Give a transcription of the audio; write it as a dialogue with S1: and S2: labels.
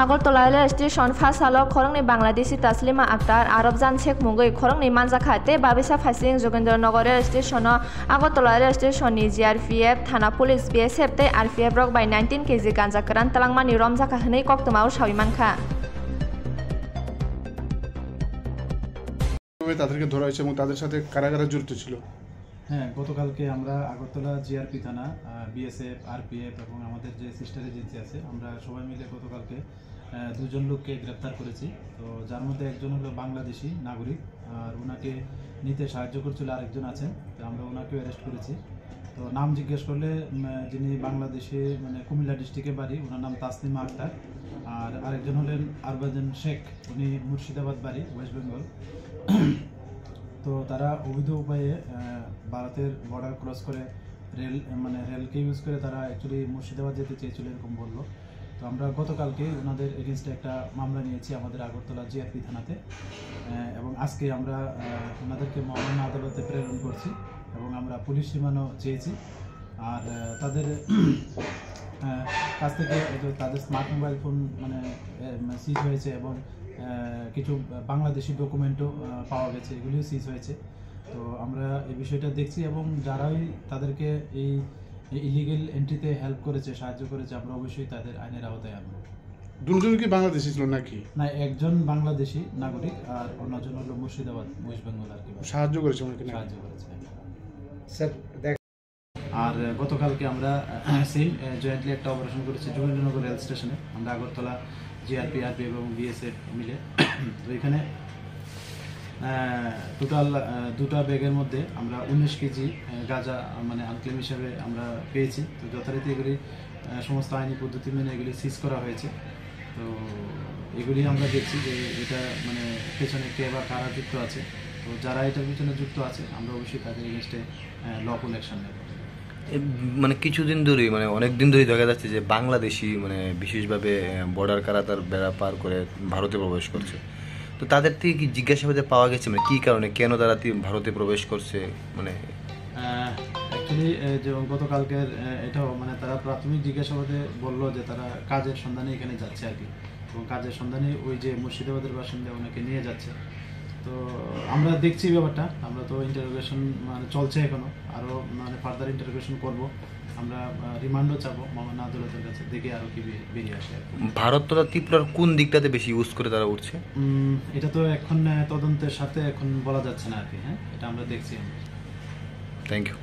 S1: Agartala rail station ফাসালো খরংনি বাংলাদেশি তাসলিমা আক্তার আরবজান শেখ মুগৈ খরংনি মানজাখাতে বাবিসা ফাইসিং Jogendranagar rail station Agartala rail স্টেশননি জিআরপিএফ থানা পুলিশ বিএসএফ তে আরপিএফ রক বাই 19 কেজি গাঞ্জা কারান তালাংমানি রমজাখা হनै কক্তমাও সাবিমানখা
S2: তাদেরকে ধরা হয়েছে এবং তাদের সাথে কারা কারা জড়িত ছিল।
S3: হ্যাঁ, গতকালকে আমরা আগরতলা জিআরপি থানা, বিএসএফ, আরপিএফ এবং আমাদের যে সিস্টার এজেন্সি আছে, আমরা সবাই মিলে গতকালকে দুজন লোককে গ্রেপ্তার করেছি। তো যার মধ্যে একজন হলো বাংলাদেশি নাগরিক, আর ওনাকে নিতে সাহায্য করছিল আরেকজন আছেন। তো আমরা ওনাকেও অ্যারেস্ট করেছি। তো নাম জিজ্ঞেস করলে যিনি বাংলাদেশে মানে কুমিল্লা ডিস্ট্রিক্টে বাড়ি, ওনার নাম তাসলিমা আক্তার। আর আরেকজন হলেন আরবাজান শেখ, উনি মুর্শিদাবাদ বাড়ি, ওয়েস্ট বেঙ্গল। তো তারা অবৈধ উপায়ে ভারতের বর্ডার ক্রস করে রেলকে ইউজ করে তারা অ্যাকচুয়ালি মুর্শিদাবাদ যেতে চেয়েছিল, এরকম বললো। তো আমরা গতকালকে ওনাদের এগেনস্টে একটা মামলা নিয়েছি আমাদের আগরতলা জিআরপি থানাতে, এবং আজকে আমরা ওনাদেরকে মহামান্য আদালতে প্রেরণ করছি এবং আমরা পুলিশ রিমান্ডও চেয়েছি। আর তাদের কাছ থেকে তাদের স্মার্ট মোবাইল ফোন সিজ হয়েছে এবং কিছু বাংলাদেশি ডকুমেন্টও পাওয়া গেছে, এগুলিও সিজ হয়েছে। তো আমরা এই বিষয়টা দেখছি এবং যারাই তাদেরকে এই ইলিগেল এন্ট্রিতে হেল্প করেছে, সাহায্য করেছে, আমরা অবশ্যই তাদের আইনের আওতায় আনবো।
S2: দুজন কি বাংলাদেশি ছিল নাকি?
S3: না, একজন বাংলাদেশি নাগরিক আর অন্যজন হলো মুর্শিদাবাদ, ওয়েস্ট বেঙ্গল আর কি।
S2: সাহায্য করেছে
S3: স্যার। আর গতকালকে আমরা সেম জয়েন্টলি একটা অপারেশন করেছি যোগেন্দ্রনগর রেল স্টেশনে। আমরা আগরতলা জিআরপি, আরপিএফ এবং বিএসএফ মিলে। তো এখানে টোটাল দুটা ব্যাগের মধ্যে আমরা 19 কেজি গাঁজা আনক্লেম হিসাবে আমরা পেয়েছি। তো যথারীতি এগুলি সমস্ত আইনি পদ্ধতি মেনে এগুলি সিজ করা হয়েছে। তো এগুলি আমরা দেখছি যে এটা পেছনে কে বা কারা যুক্ত আছে। তো যারা এটার পিছনে যুক্ত আছে আমরা অবশ্যই তাদের এগেনস্টে লফুল অ্যাকশন নেব।
S4: কিছুদিন ধরেই অনেক দিন ধরেই দেখা যাচ্ছে যে বাংলাদেশি বিশেষভাবে বর্ডার কারাতার বেড়া পার করে ভারতে প্রবেশ করছে। তো তাদের থেকে কি জিজ্ঞাসাবাদে পাওয়া গেছে কি কারণে, কেন তারা ভারতে প্রবেশ করছে?
S3: অ্যাকচুয়ালি যে গতকালকের এটাও তারা প্রাথমিক জিজ্ঞাসাবাদে বললো যে তারা কাজের সন্ধানে এখানে যাচ্ছে আর কি, এবং কাজের সন্ধানে ওই যে মুর্শিদাবাদের বাসিন্দা ওনাকে নিয়ে যাচ্ছে। তো আমরা দেখছি ব্যাপারটা, আমরা তো ইন্টারোগেশন চলছে এখনো, আরও ফার্দার ইন্টারোগেশন করব। আমরা রিমান্ডও চাবো মহামান্য আদালতের কাছে, দেখে আরও কি বেরিয়ে আসে।
S4: ভারত তথা ত্রিপুরার কোন দিকটাতে বেশি ইউজ করে তারা উঠছে?
S3: এটা তো এখন তদন্তের সাথে এখন বলা যাচ্ছে না আর কি। হ্যাঁ, এটা আমরা দেখছি।
S4: Thank you.